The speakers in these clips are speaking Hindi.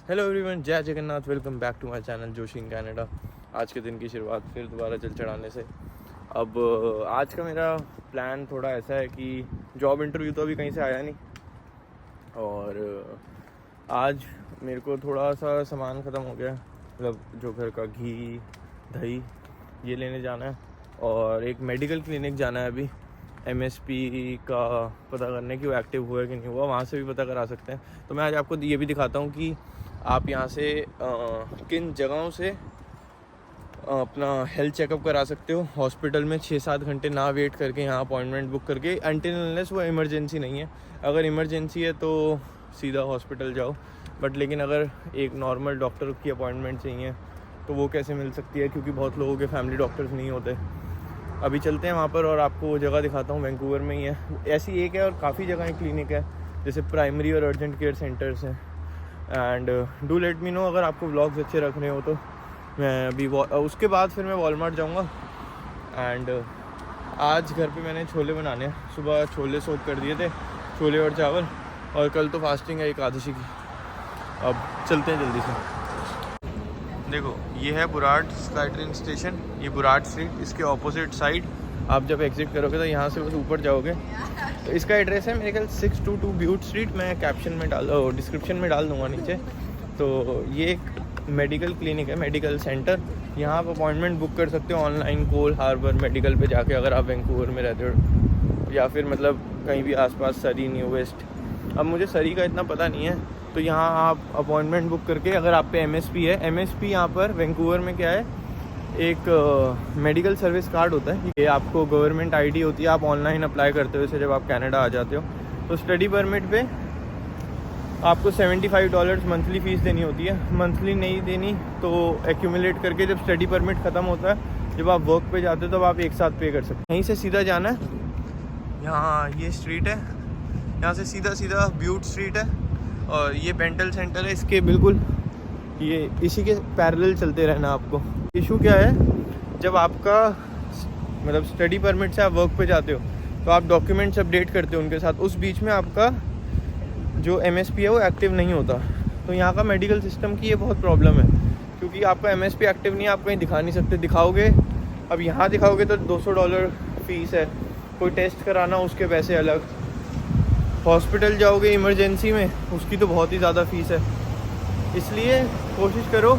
Hello everyone, Jai Jagannath. Welcome back to my channel Joshi in Canada. आज के दिन की शुरुआत फिर दोबारा चल चढ़ाने से। अब आज का मेरा प्लान थोड़ा ऐसा है कि जॉब इंटरव्यू तो अभी कहीं से आया नहीं, और आज मेरे को थोड़ा सा सामान ख़त्म हो गया, मतलब जो घर का घी दही ये लेने जाना है, और एक मेडिकल क्लिनिक जाना है अभी MSP का पता करने की वो एक्टिव हुआ है कि नहीं हुआ, वहाँ से भी पता करा सकते हैं। तो मैं आज आपको ये भी दिखाता हूँ कि आप यहाँ से किन जगहों से अपना हेल्थ चेकअप करा सकते हो हॉस्पिटल में 6-7 घंटे ना वेट करके, यहाँ अपॉइंटमेंट बुक करके, अनटिल अनलेस वो इमरजेंसी नहीं है। अगर इमरजेंसी है तो सीधा हॉस्पिटल जाओ, बट लेकिन अगर एक नॉर्मल डॉक्टर की अपॉइंटमेंट चाहिए तो वो कैसे मिल सकती है, क्योंकि बहुत लोगों के फैमिली डॉक्टर्स नहीं होते। अभी चलते हैं वहाँ पर और आपको वो जगह दिखाता हूँ। वैंकूवर में ही है, ऐसी एक है, और काफ़ी जगह क्लिनिक है, जैसे प्राइमरी और अर्जेंट केयर सेंटर्स हैं। And do let me know अगर आपको व्लॉग्स अच्छे रख रहे हो तो। मैं अभी उसके बाद फिर मैं वॉलमार्ट जाऊँगा। एंड आज घर पे मैंने छोले बनाने हैं, सुबह छोले सोक कर दिए थे, छोले और चावल, और कल तो फास्टिंग है एकादशी की। अब चलते हैं जल्दी से। देखो, ये है बुराड़ स्काई ट्रेन स्टेशन, ये बुराड़ स्ट्रीट, इसके ऑपोजिट साइड आप जब एग्जिट करोगे तो यहाँ से बस ऊपर जाओगे तो इसका एड्रेस है मेरे ख्याल 622 ब्यूट स्ट्रीट। मैं कैप्शन में डिस्क्रिप्शन में डाल दूँगा नीचे। तो ये एक मेडिकल क्लिनिक है, मेडिकल सेंटर। यहाँ आप अपॉइंटमेंट बुक कर सकते हो ऑनलाइन कोल हार्बर मेडिकल पे जाके, अगर आप वैंकूवर में रहते हो, या फिर मतलब कहीं भी आसपास सरी न्यू वेस्ट। अब मुझे सरी का इतना पता नहीं है, तो यहाँ आप अपॉइंटमेंट बुक करके, अगर आप पे MSP है, MSP यहाँ पर वैंकूवर में क्या है, एक मेडिकल सर्विस कार्ड होता है। ये आपको गवर्नमेंट ID होती है, आप ऑनलाइन अप्लाई करते हो इसे जब आप कनाडा आ जाते हो। तो स्टडी परमिट पे आपको $75 मंथली फ़ीस देनी होती है। मंथली नहीं देनी तो एक्यूमुलेट करके जब स्टडी परमिट ख़त्म होता है, जब आप वर्क पे जाते हो तब आप एक साथ पे कर सकते हो। यहीं से सीधा जाना है, यहाँ ये स्ट्रीट है, यहाँ से सीधा सीधा ब्यूट स्ट्रीट है, और ये डेंटल सेंटर है इसके बिल्कुल, ये इसी के पैरेलल चलते रहना आपको। इशू क्या है, जब आपका मतलब स्टडी परमिट से आप वर्क पे जाते हो तो आप डॉक्यूमेंट्स अपडेट करते हो उनके साथ, उस बीच में आपका जो MSP है वो एक्टिव नहीं होता। तो यहाँ का मेडिकल सिस्टम की ये बहुत प्रॉब्लम है, क्योंकि आपका MSP एक्टिव नहीं है, आप कहीं दिखा नहीं सकते। दिखाओगे, अब यहाँ दिखाओगे तो $200 फ़ीस है, कोई टेस्ट कराना उसके पैसे अलग, हॉस्पिटल जाओगे इमरजेंसी में उसकी तो बहुत ही ज़्यादा फ़ीस है। इसलिए कोशिश करो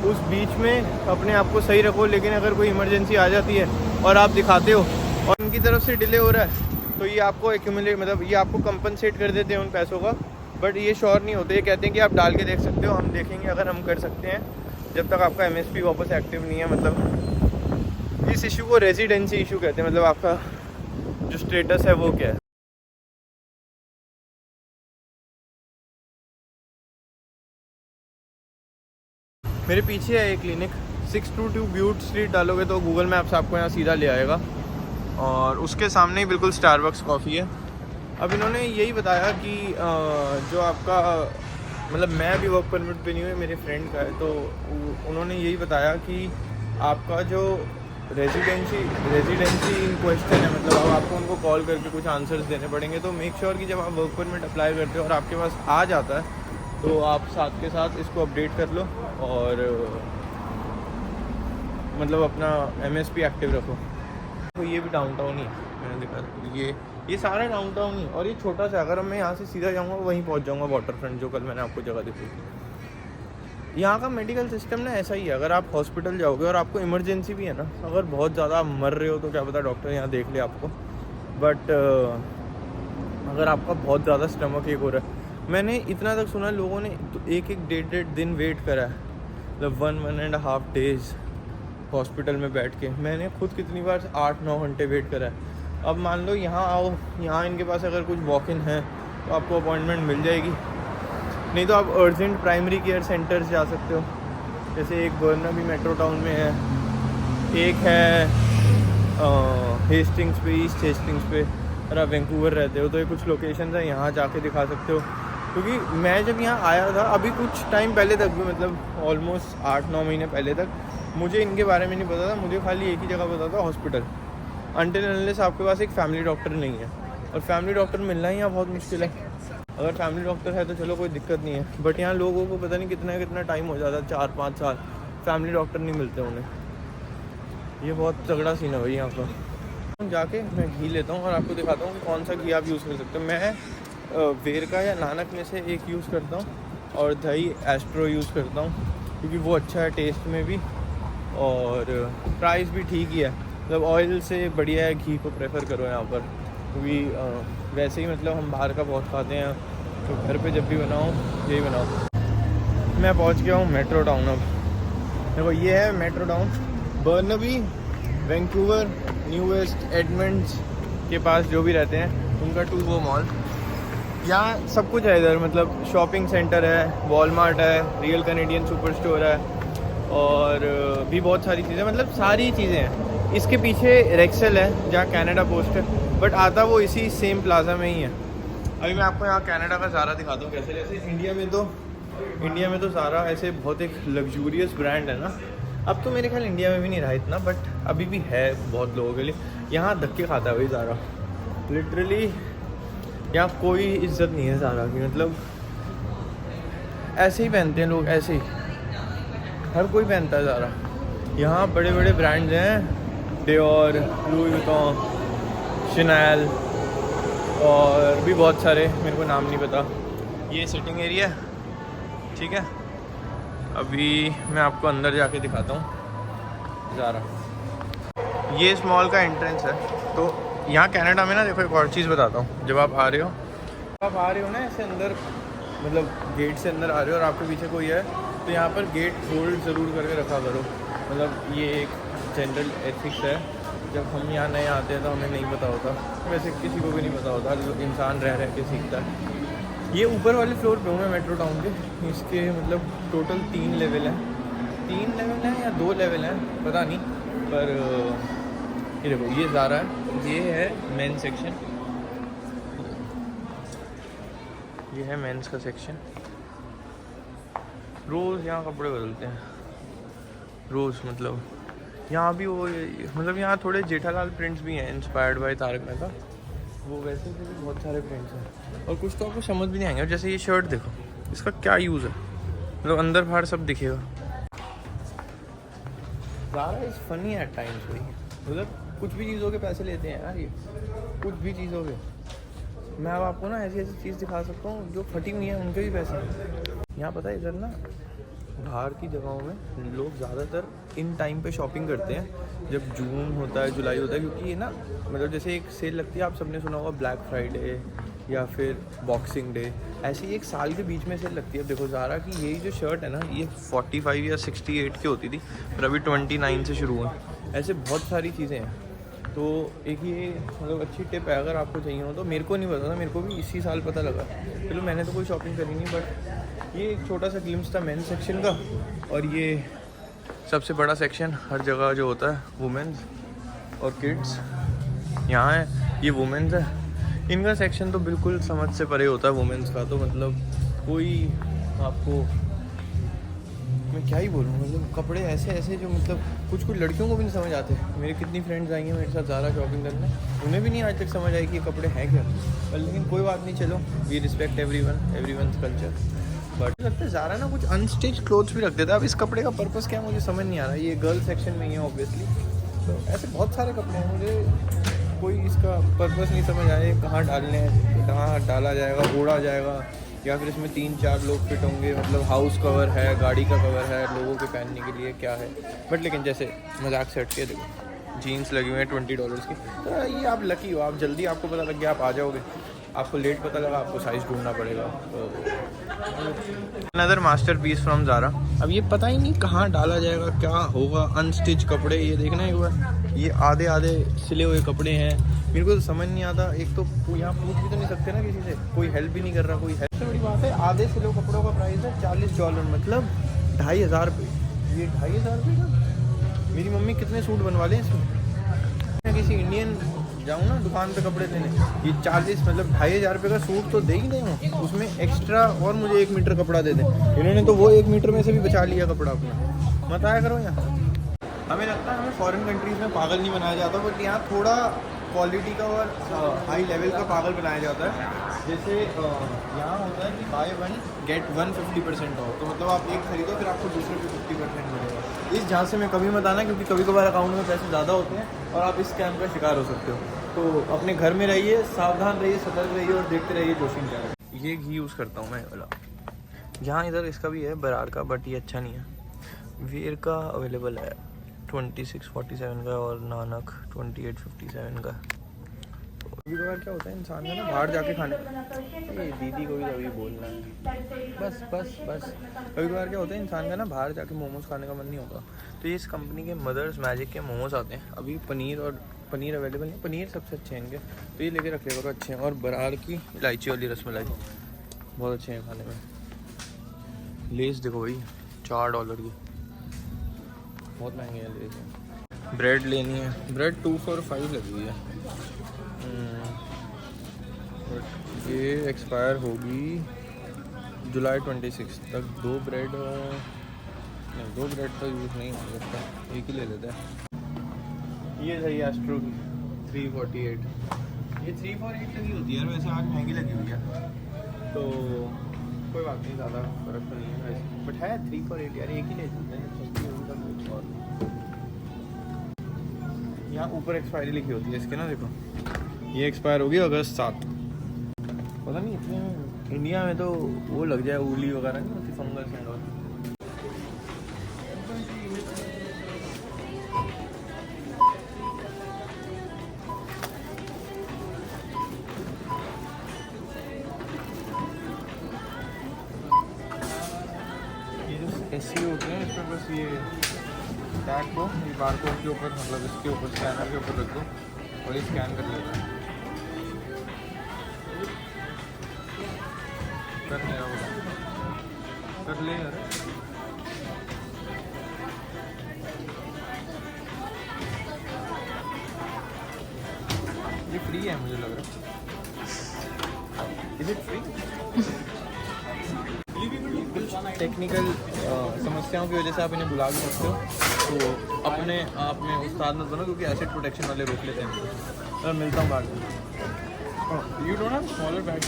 उस बीच में अपने आप को सही रखो। लेकिन अगर कोई इमरजेंसी आ जाती है और आप दिखाते हो और उनकी तरफ से डिले हो रहा है, तो ये आपको एक्यूमुलेट, मतलब ये आपको कंपनसेट कर देते हैं उन पैसों का, बट ये श्योर नहीं होते। ये कहते हैं कि आप डाल के देख सकते हो, हम देखेंगे अगर हम कर सकते हैं, जब तक आपका MSP वापस एक्टिव नहीं है। मतलब इस इशू को रेजिडेंसी इशू कहते हैं, मतलब आपका जो स्टेटस है वो क्या है। मेरे पीछे है एक क्लिनिक, 622 ब्यूट स्ट्रीट डालोगे तो गूगल मैप्स आपको यहाँ सीधा ले आएगा, और उसके सामने ही बिल्कुल स्टारबक्स कॉफ़ी है। अब इन्होंने यही बताया कि जो आपका, मतलब मैं अभी वर्क परमिट पे नहीं हुई, मेरे फ्रेंड का है, तो उन्होंने यही बताया कि आपका जो रेजिडेंसी इन क्वेश्चन है, मतलब अब आपको उनको कॉल करके कुछ आंसर्स देने पड़ेंगे। तो मेक श्योर कि जब आप वर्क परमिट अप्लाई करते हो और आपके पास आ जाता है, तो आप साथ के साथ इसको अपडेट कर लो, और मतलब अपना MSP एक्टिव रखो। तो ये भी डाउनटाउन ही है, मैंने देखा ये सारा डाउनटाउन ही, और ये छोटा सा, अगर मैं यहाँ से सीधा जाऊँगा वहीं पहुँच जाऊँगा वाटर फ्रंट, जो कल मैंने आपको जगह दिखाई थी। यहाँ का मेडिकल सिस्टम ना ऐसा ही है, अगर आप हॉस्पिटल जाओगे और आपको इमरजेंसी भी है ना, अगर बहुत ज़्यादा मर रहे हो तो क्या पता डॉक्टर यहाँ देख ले आपको, बट अगर आपका बहुत ज़्यादा स्टमक एक हो रहा है, मैंने इतना तक सुना लोगों ने तो एक 1.5 दिन वेट करा है, मतलब 1.5 days हॉस्पिटल में बैठ के। मैंने खुद कितनी बार 8-9 घंटे वेट करा है। अब मान लो यहाँ आओ, यहाँ इनके पास अगर कुछ वॉक इन है तो आपको अपॉइंटमेंट मिल जाएगी, नहीं तो आप अर्जेंट प्राइमरी केयर सेंटर्स जा सकते हो, जैसे एक बर्नाबी मेट्रो टाउन में है, एक है हेस्टिंग्स पे, ईस्ट हेस्टिंग्स पे। अगर आप वैंकूवर रहते हो तो ये कुछ लोकेशन है, यहाँ जाके दिखा सकते हो। क्योंकि मैं जब यहाँ आया था अभी कुछ टाइम पहले तक भी, मतलब ऑलमोस्ट 8-9 महीने पहले तक, मुझे इनके बारे में नहीं पता था। मुझे खाली एक ही जगह पता था, हॉस्पिटल। अनटिल अनलेस आपके पास एक फैमिली डॉक्टर नहीं है, और फैमिली डॉक्टर मिलना ही यहाँ बहुत मुश्किल है। अगर फैमिली डॉक्टर है तो चलो कोई दिक्कत नहीं है, बट यहाँ लोगों को पता नहीं कितना टाइम हो जाता है, 4-5 साल फैमिली डॉक्टर नहीं मिलते उन्हें। ये बहुत तगड़ा सीन है भाई यहाँ का। जाके मैं घी लेता हूँ और आपको दिखाता हूँ कि कौन सा घी आप यूज़ कर सकते हो। मैं वेरका या नानक में से एक यूज़ करता हूँ, और दही एस्ट्रो यूज़ करता हूँ क्योंकि वो अच्छा है टेस्ट में भी, और प्राइस भी ठीक ही है। मतलब ऑयल से बढ़िया है घी को प्रेफर करो यहाँ पर, क्योंकि वैसे ही मतलब हम बाहर का बहुत खाते हैं, तो घर पे जब भी बनाओ यही बनाओ। मैं पहुँच गया हूँ मेट्रो टाउन। अब देखो ये है Metrotown, Burnaby, Vancouver, New West, Edmonds के पास जो भी रहते हैं उनका टूबो मॉल। यहाँ सब कुछ है इधर, मतलब शॉपिंग सेंटर है, वॉलमार्ट है, रियल कैनेडियन सुपर स्टोर है, और भी बहुत सारी चीज़ें, मतलब सारी चीज़ें हैं। इसके पीछे रेक्सेल है जहाँ कनाडा पोस्ट है, बट आता वो इसी सेम प्लाजा में ही है। अभी मैं आपको यहाँ कनाडा का ज़ारा दिखाता हूँ कैसे। जैसे इंडिया में तो ज़ारा ऐसे बहुत एक लग्जूरियस ब्रांड है ना। अब तो मेरे ख्याल इंडिया में भी नहीं रहा इतना, बट अभी भी है बहुत लोगों के लिए। यहाँ धक्के खाता है भाई ज़ारा, लिटरली यहाँ कोई इज्जत नहीं है ज़ारा की। मतलब ऐसे ही पहनते हैं लोग, ऐसे ही हर कोई पहनता है ज़ारा। यहाँ बड़े बड़े ब्रांड्स हैं, डियोर, लुई विटॉन, शनेल और भी बहुत सारे, मेरे को नाम नहीं पता। ये सिटिंग एरिया ठीक है। अभी मैं आपको अंदर जाके दिखाता हूँ ज़ारा। ये इस मॉल का एंट्रेंस है। तो यहाँ कनाडा में ना देखो एक और चीज़ बताता हूँ। जब आप आ रहे हो ना ऐसे अंदर, मतलब गेट से अंदर आ रहे हो और आपके पीछे कोई है, तो यहाँ पर गेट होल्ड ज़रूर करके रखा करो। मतलब ये एक जनरल एथिक्स है। जब हम यहाँ नए आते हैं तो हमें नहीं पता होता, वैसे किसी को भी नहीं पता होता, जो इंसान रह के सीखता है। ये ऊपर वाले फ्लोर पे हूँ मैं मेट्रो टाउन के। इसके मतलब टोटल 3 लेवल हैं, 3 लेवल हैं या 2 लेवल हैं पता नहीं, पर ये देखो ये ज़ारा है, ये है मेन सेक्शन, ये है मेंस का सेक्शन। रोज़ यहाँ कपड़े बदलते हैं, रोज़। मतलब यहाँ भी वो, मतलब यहाँ थोड़े जेठालाल प्रिंट्स भी हैं, इंस्पायर्ड बाय तारक मेहता। वो वैसे भी बहुत सारे प्रिंट्स हैं, और कुछ तो आपको समझ भी नहीं आएंगे। जैसे ये शर्ट देखो, इसका क्या यूज़ है, मतलब अंदर बाहर सब दिखेगा। Zara is funny at times भाई, मतलब कुछ भी चीज़ों के पैसे लेते हैं यार ये, कुछ भी चीज़ों के। मैं अब आपको ना ऐसी चीज़ दिखा सकता हूँ जो फटी हुई है, उनके भी पैसे हैं। यहाँ पता है इधर ना बाहर की जगहों में लोग ज़्यादातर इन टाइम पे शॉपिंग करते हैं, जब जून होता है, जुलाई होता है, क्योंकि ये ना मतलब जैसे एक सेल लगती है, आप सबने सुना होगा ब्लैक फ्राइडे या फिर बॉक्सिंग डे, ऐसी एक साल के बीच में सेल लगती है। अब देखो ज़ारा की यही जो शर्ट है ना, ये 45 या 68 की होती थी, पर अभी 29 से शुरू हुआ। ऐसे बहुत सारी चीज़ें हैं। तो एक ये मतलब अच्छी टिप है, अगर आपको चाहिए हो तो। मेरे को नहीं पता था, मेरे को भी इसी साल पता लगा। चलो मैंने तो कोई शॉपिंग करी नहीं, बट ये एक छोटा सा ग्लिम्स था मेंस सेक्शन का। और ये सबसे बड़ा सेक्शन हर जगह जो होता है वुमेंस और किड्स, यहाँ है ये वुमेंस है। इनका सेक्शन तो बिल्कुल समझ से परे होता है वुमेंस का, तो मतलब कोई आपको, मैं क्या ही बोलूँ, मतलब कपड़े ऐसे ऐसे जो मतलब कुछ लड़कियों को भी नहीं समझ आते। मेरी कितनी फ्रेंड्स आएंगी मेरे साथ ज़ारा शॉपिंग करने, उन्हें भी नहीं आज तक समझ आई कि ये कपड़े हैं क्या। पर लेकिन कोई बात नहीं, चलो we respect everyone's culture. But लगता है ज़ारा ना कुछ अनस्टिच क्लोथ्स भी रख देता है। अब इस कपड़े का पर्पस क्या है मुझे समझ नहीं आ रहा। ये गर्ल सेक्शन में ही है ऑब्वियसली, तो ऐसे बहुत सारे कपड़े हैं, मुझे कोई इसका पर्पस नहीं समझ आया कहाँ डालने हैं, कहाँ डाला जाएगा, ओढ़ा जाएगा, या फिर इसमें 3-4 लोग फिट होंगे। मतलब हाउस कवर है, गाड़ी का कवर है, लोगों के पहनने के लिए क्या है। बट लेकिन जैसे मजाक से हट के देखो, जीन्स लगी हुई है $20 की, तो ये आप लकी हो, आप जल्दी आपको पता लग गया, आप आ जाओगे। आपको लेट पता लगा, आपको साइज़ ढूंढना पड़ेगा। Another masterpiece from Zara. अब ये पता ही नहीं कहाँ डाला जाएगा, क्या होगा। अनस्टिच कपड़े, ये देखना एक बार, ये आधे सिले हुए कपड़े हैं। मेरे को तो समझ नहीं आता। एक तो यहाँ पूछ भी तो नहीं सकते ना किसी से, कोई हेल्प भी नहीं कर रहा, कोई हेल्प। सबसे बड़ी बात है, आधे सिले कपड़ों का प्राइस है $40, मतलब 2500 रुपये। ये 2500 रुपये का मेरी मम्मी कितने सूट बनवा लें इसमें। मैं किसी इंडियन जाऊँ ना दुकान पे कपड़े लेने, ये 40 मतलब 2500 रुपये का सूट तो दे ही दें, उसमें एक्स्ट्रा और मुझे 1 मीटर कपड़ा दे दें। इन्होंने तो वो 1 मीटर में से भी बचा लिया कपड़ा अपना। मत आया करो यहाँ। हमें लगता है हमें फॉरेन कंट्रीज़ में पागल नहीं बनाया जाता, बट यहाँ थोड़ा क्वालिटी का और हाई लेवल का पागल बनाया जाता है। जैसे यहाँ होता है कि बाय 1 गेट 1 50% ऑफ, तो मतलब आप एक खरीदो फिर आपको दूसरे पे 50% मिलेगा। इस जहाँ से मैं कभी मत आना, क्योंकि कभी कभार अकाउंट में पैसे ज़्यादा होते हैं और आप इस स्कैम का शिकार हो सकते हो। तो अपने घर में रहिए, सावधान रहिए, सतर्क रहिए और देखते रहिए जोशिंग चैनल। ये घी यूज़ करता हूँ मैं वाला। यहाँ इधर इसका भी है बरार का, बट ये अच्छा नहीं है। वीर का अवेलेबल है 2647 का और नानक 2857 का। कभी कभार क्या होता है इंसान का ना, बाहर जाके खाने, ये दीदी को भी कभी बोलना है, बस बस बस। कभी कभार क्या होता है इंसान का ना, बाहर जाके मोमोज खाने का मन नहीं होता, तो ये इस कंपनी के मदर्स मैजिक के मोमोज आते हैं। अभी पनीर अवेलेबल है, पनीर सबसे अच्छे हैं इनके, तो ये लेके रख लेगा, अच्छे हैं। और बरार की इलायची वाली रसमलाई बहुत अच्छे हैं खाने में। लेस देखो भाई, $4 की, बहुत महंगे हैं लेस। ब्रेड लेनी है, ब्रेड 2 for 5 लगी हुई है। ये एक्सपायर होगी जुलाई 26 तक। दो ब्रेड तो यूज़ नहीं हो सकता, एक ही ले लेते हैं। ये सही एस्ट्रो की 348, ये 348 लगी होती है यार, वैसे आज महंगी लगी हुई है, तो कोई बात नहीं, ज़्यादा फ़र्क तो नहीं है वैसे, बट है 348 यार, एक ही ले लेते हैं, सस्ती होगी तब। और यहाँ ऊपर एक्सपायरी लिखी होती है इसके ना, देखो ये एक्सपायर होगी अगस्त 7। पता नहीं इतने में इंडिया में तो वो लग जाए, उली वगैरह नहीं होती, फंगस एंड ऑल। ये जो एसी होते हैं इस पर बस ये टैग को, ये बारकोड के ऊपर, मतलब इसके ऊपर स्कैनर के ऊपर रख दो और ये स्कैन कर लेता है। कर ले कर ले यार। ये फ्री है मुझे लग रहा है। Is it free? टेक्निकल समस्याओं की वजह से आप इन्हें बुला भी सकते हो, तो अपने आप में उस्ताद मत बनो, क्योंकि एसिड प्रोटेक्शन वाले रोक लेते हैं। और मिलता हूँ बाद में। You don't have smaller bag?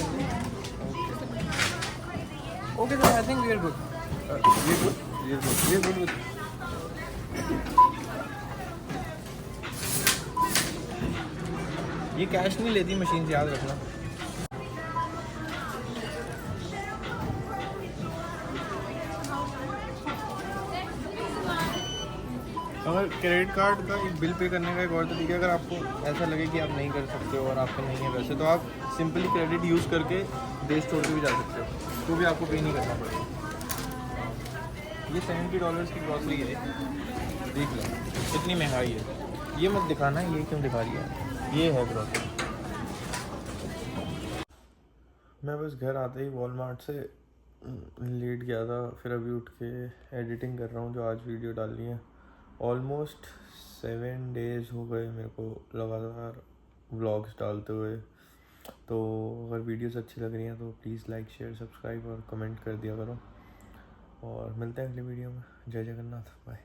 Okay sir, I think we are good, we are good. ये कैश नहीं लेती मशीन, याद रखना। अगर क्रेडिट कार्ड का एक बिल पे करने का एक और तरीका, अगर आपको ऐसा लगे कि आप नहीं कर सकते हो और आपके नहीं है वैसे, तो आप सिंपली क्रेडिट यूज़ करके डे स्टोर पे भी जा सकते हो, तो भी आपको पे नहीं करना पड़ेगा। ये $70 की ग्रॉसरी है, देख लो इतनी महंगाई है। ये मत दिखाना, ये क्यों दिखा रही है, ये है ग्रॉसरी। मैं बस घर आते ही वॉलमार्ट से लेट गया था, फिर अभी उठ के एडिटिंग कर रहा हूँ जो आज वीडियो डालनी है। ऑलमोस्ट 7 days हो गए मेरे को लगातार व्लॉग्स डालते हुए। तो अगर वीडियोस अच्छी लग रही हैं तो प्लीज़ लाइक, शेयर, सब्सक्राइब और कमेंट कर दिया करो। और मिलते हैं अगली वीडियो में। जय जगन्नाथ, बाय।